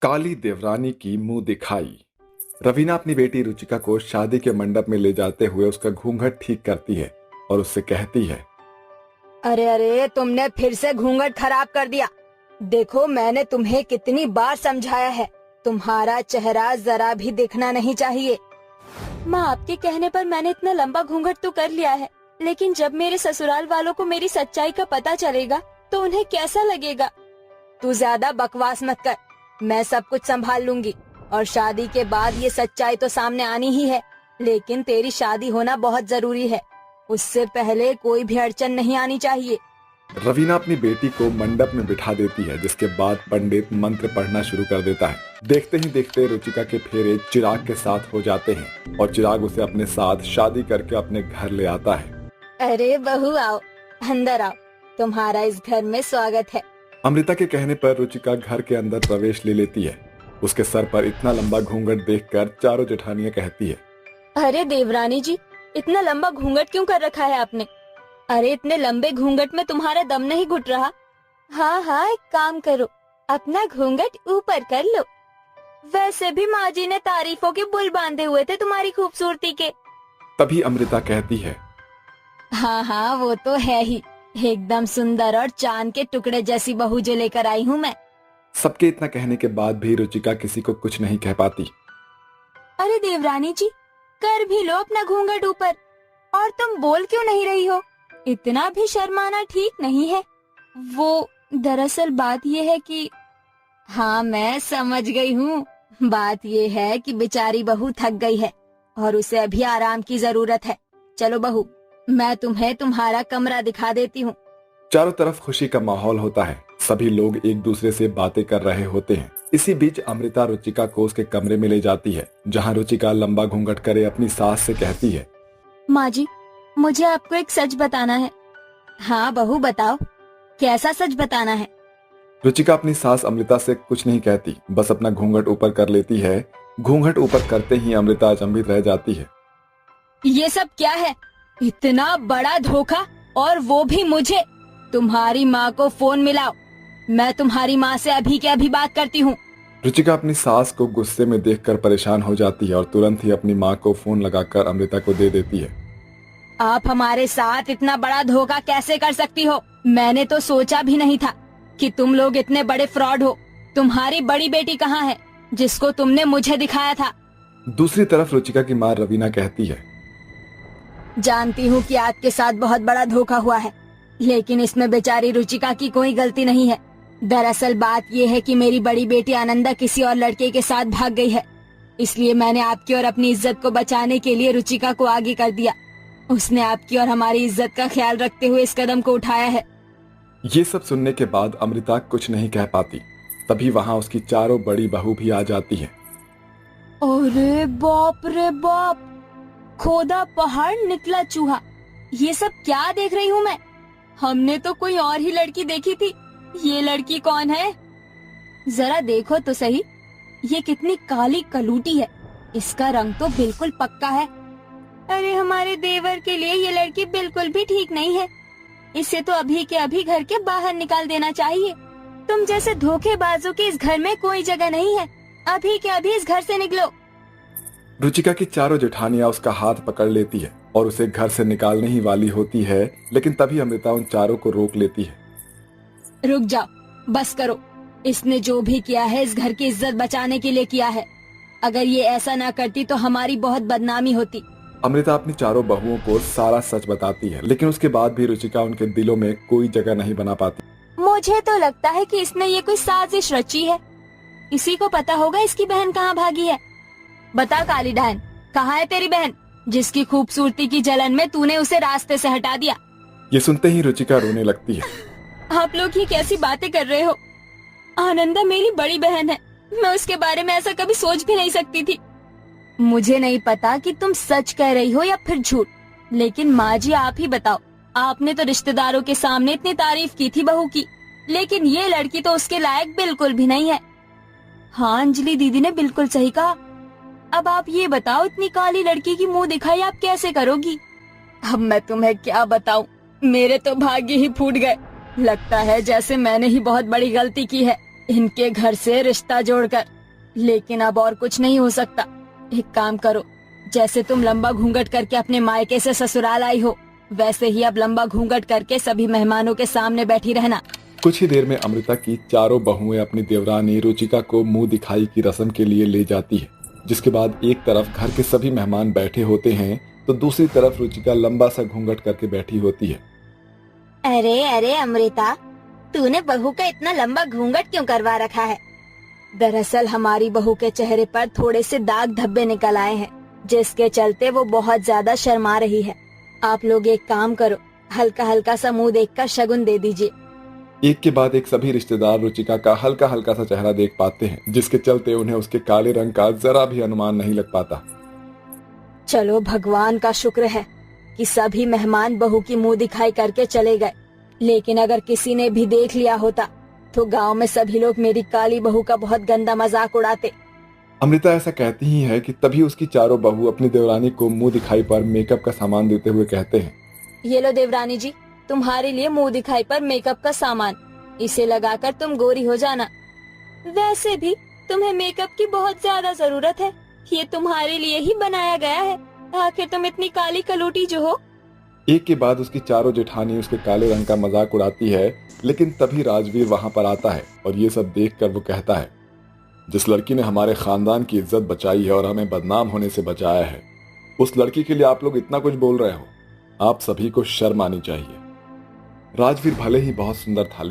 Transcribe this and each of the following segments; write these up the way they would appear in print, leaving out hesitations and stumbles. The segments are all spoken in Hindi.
काली देवरानी की मुंह दिखाई। रवीना अपनी बेटी रुचिका को शादी के मंडप में ले जाते हुए उसका घूंघट ठीक करती है और उससे कहती है, अरे अरे, तुमने फिर से घूंघट खराब कर दिया। देखो, मैंने तुम्हें कितनी बार समझाया है, तुम्हारा चेहरा जरा भी दिखना नहीं चाहिए। माँ, आपके कहने पर मैंने इतना लंबा घूंघट तो कर लिया है, लेकिन जब मेरे ससुराल वालों को मेरी सच्चाई का पता चलेगा तो उन्हें कैसा लगेगा। तू ज्यादा बकवास मत कर, मैं सब कुछ संभाल लूंगी और शादी के बाद ये सच्चाई तो सामने आनी ही है। लेकिन तेरी शादी होना बहुत जरूरी है, उससे पहले कोई भी अड़चन नहीं आनी चाहिए। रवीना अपनी बेटी को मंडप में बिठा देती है, जिसके बाद पंडित मंत्र पढ़ना शुरू कर देता है। देखते ही देखते रुचिका के फेरे चिराग के साथ हो जाते हैं और चिराग उसे अपने साथ शादी करके अपने घर ले आता है। अरे बहू, आओ, अंदर आओ, तुम्हारा इस घर में स्वागत है। अमृता के कहने पर रुचिका घर के अंदर प्रवेश ले लेती है। उसके सर पर इतना लंबा घूंघट देखकर चारों जेठानियां कहती है, अरे देवरानी जी, इतना लंबा घूंघट क्यों कर रखा है आपने? अरे इतने लंबे घूंघट में तुम्हारा दम नहीं घुट रहा? हाँ हाँ, एक काम करो, अपना घूंघट ऊपर कर लो। वैसे भी माँ जी ने तारीफों के बुल बांधे हुए थे तुम्हारी खूबसूरती के। तभी अमृता कहती है, हाँ हाँ, वो तो है ही, एकदम सुंदर और चांद के टुकड़े जैसी बहू जो लेकर आई हूँ मैं। सबके इतना कहने के बाद भी रुचिका किसी को कुछ नहीं कह पाती। अरे देवरानी जी, कर भी लो अपना घूंघट ऊपर। और तुम बोल क्यों नहीं रही हो? इतना भी शर्माना ठीक नहीं है। वो दरअसल बात ये है कि हाँ, मैं समझ गई हूँ। बात ये है कि बेचारी बहू थक गई है और उसे अभी आराम की जरूरत है। चलो बहू, मैं तुम्हें तुम्हारा कमरा दिखा देती हूँ। चारों तरफ खुशी का माहौल होता है, सभी लोग एक दूसरे से बातें कर रहे होते हैं। इसी बीच अमृता रुचिका को उसके कमरे में ले जाती है, जहाँ रुचिका लंबा घूंघट करे अपनी सास से कहती है, माँ जी, मुझे आपको एक सच बताना है। हाँ बहू, बताओ, कैसा सच बताना है? रुचिका अपनी सास अमृता से कुछ नहीं कहती, बस अपना घूंघट ऊपर कर लेती है। घूंघट ऊपर करते ही अमृता अचंभित रह जाती है। ये सब क्या है? इतना बड़ा धोखा, और वो भी मुझे। तुम्हारी माँ को फोन मिलाओ, मैं तुम्हारी माँ से अभी के अभी बात करती हूँ। रुचिका अपनी सास को गुस्से में देखकर परेशान हो जाती है और तुरंत ही अपनी माँ को फोन लगाकर अमृता को दे देती है। आप हमारे साथ इतना बड़ा धोखा कैसे कर सकती हो? मैंने तो सोचा भी नहीं था कि तुम लोग इतने बड़े फ्रॉड हो। तुम्हारी बड़ी बेटी कहाँ है, जिसको तुमने मुझे दिखाया था? दूसरी तरफ रुचिका की माँ रवीना कहती है, जानती हूँ कि आपके साथ बहुत बड़ा धोखा हुआ है, लेकिन इसमें बेचारी रुचिका की कोई गलती नहीं है। दरअसल बात यह है कि मेरी बड़ी बेटी आनंदा किसी और लड़के के साथ भाग गई है, इसलिए मैंने आपकी और अपनी इज्जत को बचाने के लिए रुचिका को आगे कर दिया। उसने आपकी और हमारी इज्जत का ख्याल रखते हुए इस कदम को उठाया है। ये सब सुनने के बाद अमृता कुछ नहीं कह पाती। तभी वहाँ उसकी चारों बड़ी बहू भी आ जाती है। अरे बाप रे बाप, खोदा पहाड़ निकला चूहा, ये सब क्या देख रही हूँ मैं? हमने तो कोई और ही लड़की देखी थी, ये लड़की कौन है? जरा देखो तो सही, ये कितनी काली कलूटी है, इसका रंग तो बिल्कुल पक्का है। अरे हमारे देवर के लिए ये लड़की बिल्कुल भी ठीक नहीं है, इसे तो अभी के अभी घर के बाहर निकाल देना चाहिए। तुम जैसे धोखेबाजों के इस घर में कोई जगह नहीं है, अभी के अभी इस घर से निकलो। रुचिका की चारों जेठानियां उसका हाथ पकड़ लेती है और उसे घर से निकालने ही वाली होती है, लेकिन तभी अमृता उन चारों को रोक लेती है। रुक जाओ, बस करो। इसने जो भी किया है इस घर की इज्जत बचाने के लिए किया है। अगर ये ऐसा ना करती तो हमारी बहुत बदनामी होती। अमृता अपनी चारों बहुओं को सारा सच बताती है, लेकिन उसके बाद भी रुचिका उनके दिलों में कोई जगह नहीं बना पाती। मुझे तो लगता है कि इसने ये कोई साजिश रची है। इसी को पता होगा इसकी बहन कहाँ भागी है। बता काली डायन, कहाँ है तेरी बहन, जिसकी खूबसूरती की जलन में तूने उसे रास्ते से हटा दिया? ये सुनते ही रुचिका रोने लगती है। आप लोग ये कैसी बातें कर रहे हो? आनंदा मेरी बड़ी बहन है, मैं उसके बारे में ऐसा कभी सोच भी नहीं सकती थी। मुझे नहीं पता कि तुम सच कह रही हो या फिर झूठ, लेकिन माँ जी आप ही बताओ। आपने तो रिश्तेदारों के सामने इतनी तारीफ की थी बहू की, लेकिन ये लड़की तो उसके लायक बिल्कुल भी नहीं है। हाँ, अंजलि दीदी ने बिल्कुल सही कहा। अब आप ये बताओ, इतनी काली लड़की की मुंह दिखाई आप कैसे करोगी? अब मैं तुम्हें क्या बताऊं, मेरे तो भाग्य ही फूट गए। लगता है जैसे मैंने ही बहुत बड़ी गलती की है। इनके घर से रिश्ता जोड़कर। लेकिन अब और कुछ नहीं हो सकता। एक काम करो, जैसे तुम लंबा घूंघट करके अपने मायके से ससुराल आई हो, वैसे ही अब लंबा घूंघट करके सभी मेहमानों के सामने बैठी रहना। कुछ ही देर में अमृता की चारों बहुएं अपनी देवरानी रुचिका को मुंह दिखाई की रस्म के लिए ले जाती है, जिसके बाद एक तरफ घर के सभी मेहमान बैठे होते हैं तो दूसरी तरफ रुचिका लंबा सा घूंघट करके बैठी होती है। अरे अरे अमृता, तूने बहू का इतना लंबा घूंघट क्यों करवा रखा है? दरअसल हमारी बहू के चेहरे पर थोड़े से दाग धब्बे निकल आए हैं, जिसके चलते वो बहुत ज्यादा शर्मा रही है। आप लोग एक काम करो, हल्का हल्का सा मुंह देखकर शगुन दे दीजिए। एक के बाद एक सभी रिश्तेदार रुचिका का हल्का हल्का सा चेहरा देख पाते हैं, जिसके चलते उन्हें उसके काले रंग का जरा भी अनुमान नहीं लग पाता। चलो भगवान का शुक्र है कि सभी मेहमान बहू की मुंह दिखाई करके चले गए, लेकिन अगर किसी ने भी देख लिया होता तो गांव में सभी लोग मेरी काली बहू का बहुत गंदा मजाक उड़ाते। अमृता ऐसा कहती ही है कि तभी उसकी चारों बहू अपनी देवरानी को मुंह दिखाई पर मेकअप का सामान देते हुए कहते हैं, ये लो देवरानी जी, तुम्हारे लिए मुंह दिखाई पर मेकअप का सामान, इसे लगाकर तुम गोरी हो जाना। वैसे भी तुम्हें मेकअप की बहुत ज्यादा जरूरत है, ये तुम्हारे लिए ही बनाया गया है, आखिर तुम इतनी काली कलूटी जो हो। एक के बाद उसकी चारों जेठानी उसके काले रंग का मजाक उड़ाती है, लेकिन तभी राजवीर वहां पर आता है और ये सब देखकर वो कहता है, जिस लड़की ने हमारे खानदान की इज्जत बचाई है और हमें बदनाम होने से बचाया है, उस लड़की के लिए आप लोग इतना कुछ बोल रहे हो, आप सभी को शर्म आनी चाहिए। राजवीर भले ही बहुत सुंदर था,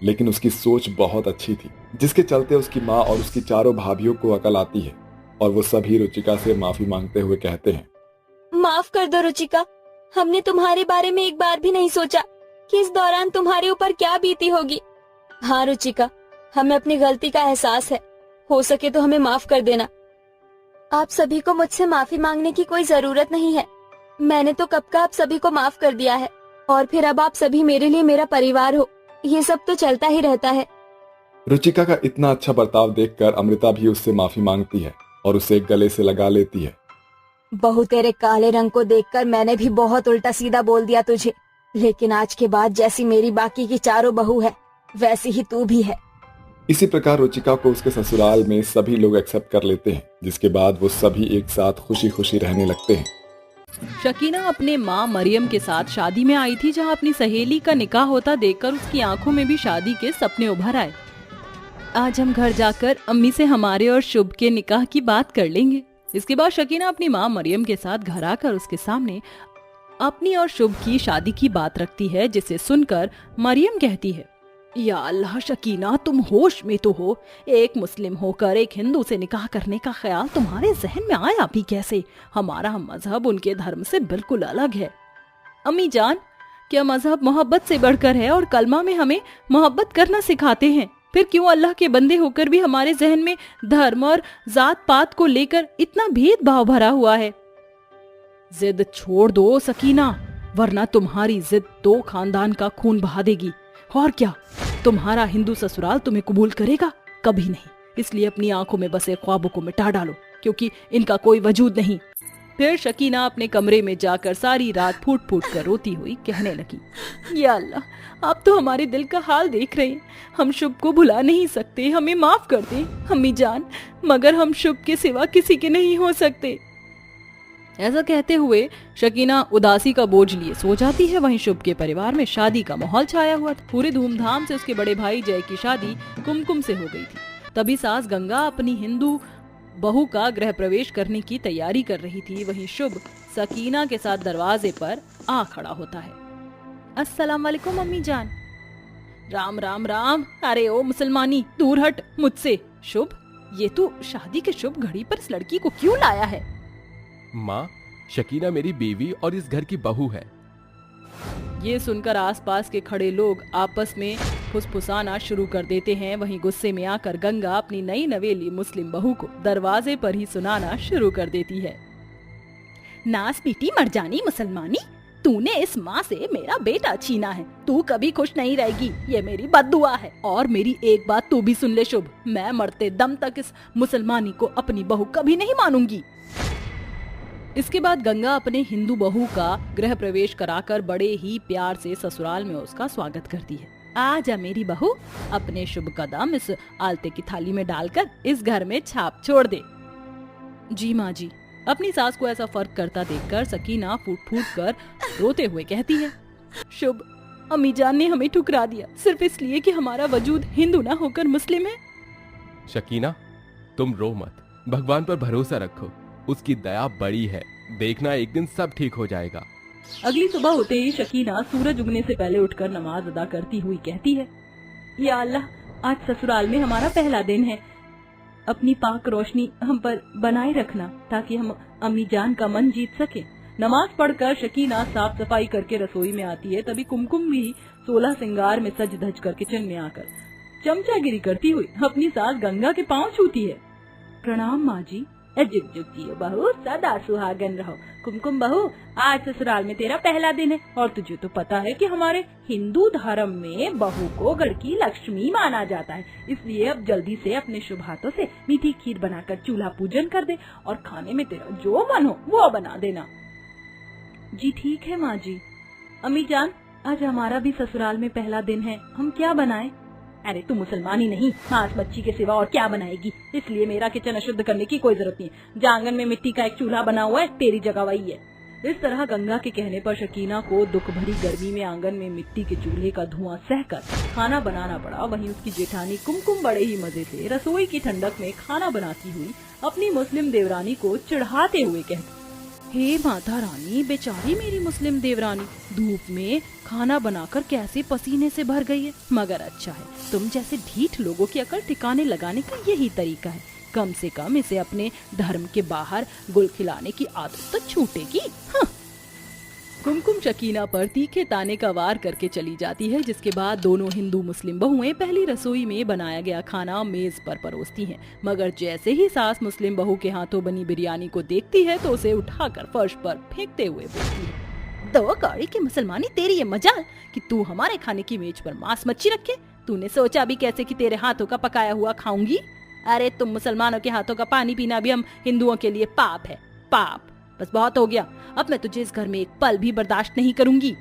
लेकिन उसकी सोच बहुत अच्छी थी, जिसके चलते उसकी माँ और उसकी चारों भाभियों को अकल आती है और वो सभी रुचिका से माफी मांगते हुए कहते हैं, माफ कर दो रुचिका, हमने तुम्हारे बारे में एक बार भी नहीं सोचा कि इस दौरान तुम्हारे ऊपर क्या बीती होगी। हाँ रुचिका, हमें अपनी गलती का एहसास है, हो सके तो हमें माफ कर देना। आप सभी को मुझसे माफी मांगने की कोई जरूरत नहीं है, मैंने तो कब का आप सभी को माफ कर दिया है, और फिर अब आप सभी मेरे लिए मेरा परिवार हो, ये सब तो चलता ही रहता है। रुचिका का इतना अच्छा बर्ताव देखकर अमृता भी उससे माफी मांगती है और उसे गले से लगा लेती है। बहू, तेरे काले रंग को देखकर मैंने भी बहुत उल्टा सीधा बोल दिया तुझे, लेकिन आज के बाद जैसी मेरी बाकी की चारों बहू है, वैसी ही तू भी है। इसी प्रकार रुचिका को उसके ससुराल में सभी लोग एक्सेप्ट कर लेते हैं, जिसके बाद वो सभी एक साथ खुशी खुशी रहने लगते हैं। शकीना अपने माँ मरियम के साथ शादी में आई थी, जहाँ अपनी सहेली का निकाह होता देखकर उसकी आंखों में भी शादी के सपने उभर आए। आज हम घर जाकर अम्मी से हमारे और शुभ के निकाह की बात कर लेंगे। इसके बाद शकीना अपनी माँ मरियम के साथ घर आकर उसके सामने अपनी और शुभ की शादी की बात रखती है, जिसे सुनकर मरियम कहती है, या अल्लाह शकीना, तुम होश में तो हो, एक मुस्लिम होकर एक हिंदू से निकाह करने का ख्याल तुम्हारे जहन में आया भी कैसे? हमारा मजहब उनके धर्म से बिल्कुल अलग है। अम्मी जान, क्या मजहब मोहब्बत से बढ़कर है और कलमा में हमें मोहब्बत करना सिखाते हैं, फिर क्यों अल्लाह के बंदे होकर भी हमारे जहन में धर्म और जात पात को लेकर इतना भेदभाव भरा हुआ है? जिद छोड़ दो सकीना, वरना तुम्हारी जिद दो खानदान का खून बहा देगी। और क्या तुम्हारा हिंदू ससुराल तुम्हें कबूल करेगा? कभी नहीं। इसलिए अपनी आंखों में बसे ख्वाबों को मिटा डालो, क्योंकि इनका कोई वजूद नहीं। फिर शकीना अपने कमरे में जाकर सारी रात फूट फूट कर रोती हुई कहने लगी, या अल्लाह, आप तो हमारे दिल का हाल देख रहे हैं, हम शुभ को भुला नहीं सकते, हमें माफ कर दें अम्मी जान, मगर हम शुभ के सिवा किसी के नहीं हो सकते। ऐसा कहते हुए शकीना उदासी का बोझ लिए सो जाती है। वहीं शुभ के परिवार में शादी का माहौल छाया हुआ था। पूरी धूमधाम से उसके बड़े भाई जय की शादी कुमकुम से हो गई थी। तभी सास गंगा अपनी हिंदू बहू का गृह प्रवेश करने की तैयारी कर रही थी। वहीं शुभ सकीना के साथ दरवाजे पर आ खड़ा होता है। अस्सलाम वालेकुम अम्मी जान। राम राम राम। अरे ओ मुसलमानी, दूर हट मुझसे। शुभ, ये तू शादी के शुभ घड़ी पर इस लड़की को क्यों लाया है? माँ, शकीना मेरी बीवी और इस घर की बहू है। ये सुनकर आसपास के खड़े लोग आपस में फुसफुसाना शुरू कर देते हैं। वहीं गुस्से में आकर गंगा अपनी नई नवेली मुस्लिम बहू को दरवाजे पर ही सुनाना शुरू कर देती है। नास पीटी मरजानी मुसलमानी, तूने इस माँ से मेरा बेटा छीना है, तू कभी खुश नहीं रहेगी, ये मेरी बद्दुआ है। और मेरी एक बात तू भी सुन ले शुभ, मैं मरते दम तक इस मुसलमानी को अपनी बहू कभी नहीं मानूंगी। इसके बाद गंगा अपने हिंदू बहू का गृह प्रवेश कराकर बड़े ही प्यार से ससुराल में उसका स्वागत करती है। आजा मेरी बहू, अपने शुभ कदम इस आलते की थाली में डालकर इस घर में छाप छोड़ दे। जी माँ जी। अपनी सास को ऐसा फर्क करता देखकर सकीना फूट फूट कर रोते हुए कहती है, शुभ, अम्मी जान ने हमें ठुकरा दिया सिर्फ इसलिए कि हमारा वजूद हिंदू ना होकर मुस्लिम है। शकीना, तुम रो मत, भगवान पर भरोसा रखो, उसकी दया बड़ी है, देखना एक दिन सब ठीक हो जाएगा। अगली सुबह होते ही शकीना सूरज उगने से पहले उठकर नमाज अदा करती हुई कहती है, या अल्लाह, आज ससुराल में हमारा पहला दिन है, अपनी पाक रोशनी हम पर बनाए रखना ताकि हम अम्मी जान का मन जीत सके। नमाज पढ़कर शकीना साफ सफाई करके रसोई में आती है। तभी कुमकुम भी 16 श्रृंगार में सज धज कर किचन में आकर चमचागिरी करती हुई अपनी सास गंगा के पांव छूती है। प्रणाम माँ जी। जुग जुग जियो बहू, सदा सुहागन रहो। कुमकुम बहू, आज ससुराल में तेरा पहला दिन है और तुझे तो पता है कि हमारे हिंदू धर्म में बहू को घर की लक्ष्मी माना जाता है, इसलिए अब जल्दी से अपने शुभ हाथों से मीठी खीर बनाकर चूल्हा पूजन कर दे और खाने में तेरा जो मन हो वो बना देना। जी ठीक है माँ जी। अम्मी जान, आज हमारा भी ससुराल में पहला दिन है, हम क्या बनाएं? अरे तू मुसलमान ही नहीं, मांस मच्छी के सिवा और क्या बनाएगी, इसलिए मेरा किचन अशुद्ध करने की कोई जरूरत नहीं है। जहाँ आंगन में मिट्टी का एक चूल्हा बना हुआ है, तेरी जगह वही है। इस तरह गंगा के कहने पर शकीना को दुख भरी गर्मी में आंगन में मिट्टी के चूल्हे का धुआं सहकर खाना बनाना पड़ा। वहीं उसकी जेठानी कुमकुम बड़े ही मजे से रसोई की ठंडक में खाना बनाती हुई अपनी मुस्लिम देवरानी को चिढ़ाते हुए कहती, हे माता रानी, बेचारी मेरी मुस्लिम देवरानी धूप में खाना बनाकर कैसे पसीने से भर गई है। मगर अच्छा है, तुम जैसे ढीठ लोगों की अकल ठिकाने लगाने का यही तरीका है। कम से कम इसे अपने धर्म के बाहर गुल खिलाने की आदत तो छूटेगी। हाँ। कुमकुम शकीना पर तीखे ताने का वार करके चली जाती है, जिसके बाद दोनों हिंदू मुस्लिम बहुएं पहली रसोई में बनाया गया खाना मेज पर परोसती हैं। मगर जैसे ही सास मुस्लिम बहू के हाथों बनी बिरयानी को देखती है तो उसे उठाकर फर्श पर फेंकते हुए बोलती है, दो कौड़ी की मुसलमानी तेरी ये मजाल कि तू हमारे खाने की मेज पर मांस मच्छी रखे। तूने सोचा भी कैसे कि तेरे हाथों का पकाया हुआ खाऊंगी? अरे तुम मुसलमानों के हाथों का पानी पीना भी हम हिंदुओं के लिए पाप है, पाप। बस बहुत हो गया, अब मैं तुझे इस घर में एक पल भी बर्दाश्त नहीं करूंगी।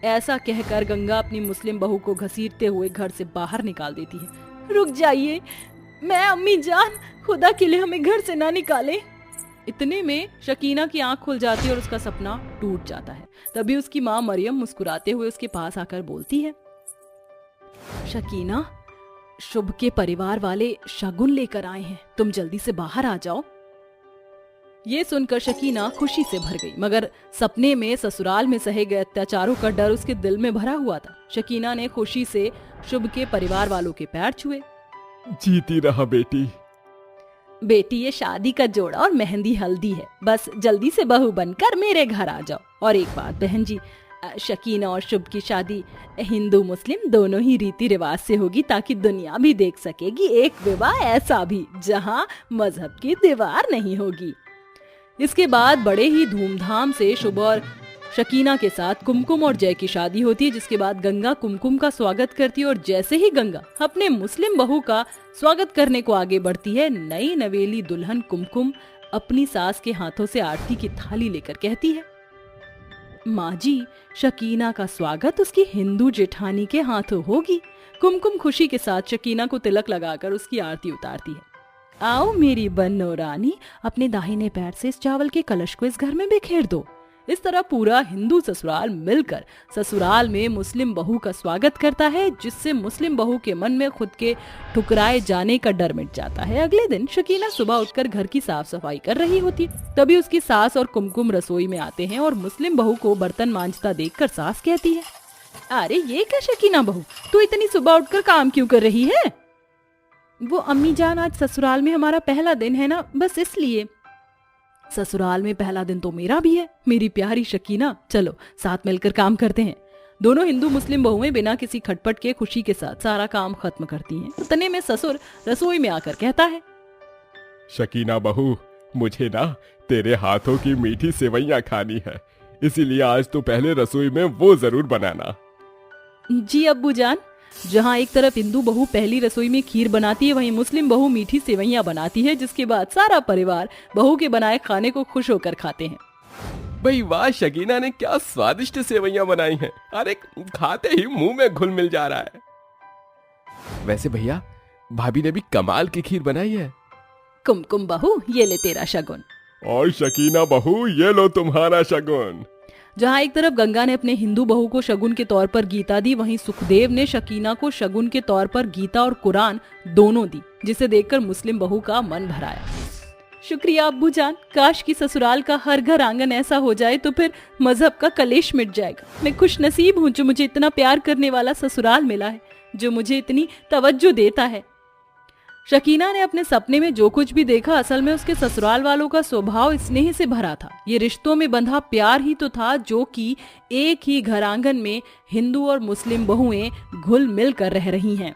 ऐसा कहकर गंगा अपनी मुस्लिम बहू को घसीटते हुए घर से बाहर निकाल देती है। रुक जाइए, मैं अम्मी जान, खुदा के लिए हमें घर से ना निकाले। इतने में शकीना की आंख खुल जाती है और उसका सपना टूट जाता है। तभी उसकी माँ मरियम मुस्कुराते हुए उसके पास आकर बोलती है, शकीना, शुभ के परिवार वाले शगुन लेकर आए हैं, तुम जल्दी से बाहर आ जाओ। ये सुनकर शकीना खुशी से भर गई, मगर सपने में ससुराल में सहे गए अत्याचारों का डर उसके दिल में भरा हुआ था। शकीना ने खुशी से शुभ के परिवार वालों के पैर छुए। जीती रहा बेटी। बेटी, ये शादी का जोड़ा और मेहंदी हल्दी है, बस जल्दी से बहू बनकर मेरे घर आ जाओ। और एक बात बहन जी, शकीना और शुभ की शादी हिंदू मुस्लिम दोनों ही रीति रिवाज से होगी, ताकि दुनिया भी देख सकेगी एक विवाह ऐसा भी जहां मजहब की दीवार नहीं होगी। इसके बाद बड़े ही धूमधाम से शुभ और शकीना के साथ कुमकुम और जय की शादी होती है, जिसके बाद गंगा कुमकुम का स्वागत करती है। और जैसे ही गंगा अपने मुस्लिम बहू का स्वागत करने को आगे बढ़ती है, नई नवेली दुल्हन कुमकुम अपनी सास के हाथों से आरती की थाली लेकर कहती है, माँ जी, शकीना का स्वागत उसकी हिंदू जेठानी के हाथों होगी। कुमकुम खुशी के साथ शकीना को तिलक लगाकर उसकी आरती उतारती है। आओ मेरी बन्नो रानी, अपने दाहिने पैर से इस चावल के कलश को इस घर में बिखेर दो। इस तरह पूरा हिंदू ससुराल मिलकर ससुराल में मुस्लिम बहू का स्वागत करता है, जिससे मुस्लिम बहू के मन में खुद के ठुकराए जाने का डर मिट जाता है। अगले दिन शकीना सुबह उठकर घर की साफ सफाई कर रही होती, तभी उसकी सास और कुमकुम रसोई में आते हैं और मुस्लिम बहू को बर्तन मांजता देखकर सास कहती है, अरे ये क्या शकीना बहू, तू इतनी सुबह उठकर काम क्यों कर रही है? वो अम्मी जान, आज ससुराल में हमारा पहला दिन है ना, बस इसलिए। ससुराल में पहला दिन तो मेरा भी है मेरी प्यारी शकीना, चलो साथ मिलकर काम करते हैं। दोनों हिंदू मुस्लिम बहुएं बिना किसी खटपट के खुशी के साथ सारा काम खत्म करती हैं। इतने में ससुर रसोई में आकर कहता है, शकीना बहू, मुझे ना तेरे हाथों की मीठी सेवइयां खानी है, इसीलिए आज तो पहले रसोई में वो जरूर बनाना। जी अब्बू जान। जहाँ एक तरफ हिंदू बहू पहली रसोई में खीर बनाती है, वहीं मुस्लिम बहू मीठी सेवइयां बनाती है, जिसके बाद सारा परिवार बहू के बनाए खाने को खुश होकर खाते हैं। भाई वाह, शकीना ने क्या स्वादिष्ट सेवइयां बनाई हैं। अरे खाते ही मुंह में घुल मिल जा रहा है। वैसे भैया, भाभी ने भी कमाल की खीर बनाई है। कुमकुम बहू, ये ले तेरा शगुन। और शकीना बहू, ये लो तुम्हारा शगुन। जहाँ एक तरफ गंगा ने अपने हिंदू बहू को शगुन के तौर पर गीता दी, वहीं सुखदेव ने शकीना को शगुन के तौर पर गीता और कुरान दोनों दी, जिसे देखकर मुस्लिम बहू का मन भराया। शुक्रिया अब्बू जान, काश की ससुराल का हर घर आंगन ऐसा हो जाए तो फिर मजहब का कलेश मिट जाएगा। मैं खुश नसीब हूँ जो मुझे इतना प्यार करने वाला ससुराल मिला है, जो मुझे इतनी तवज्जो देता है। शकीना ने अपने सपने में जो कुछ भी देखा, असल में उसके ससुराल वालों का स्वभाव स्नेह से भरा था। ये रिश्तों में बंधा प्यार ही तो था जो कि एक ही घर आंगन में हिंदू और मुस्लिम बहुएं घुल मिल कर रह रही हैं।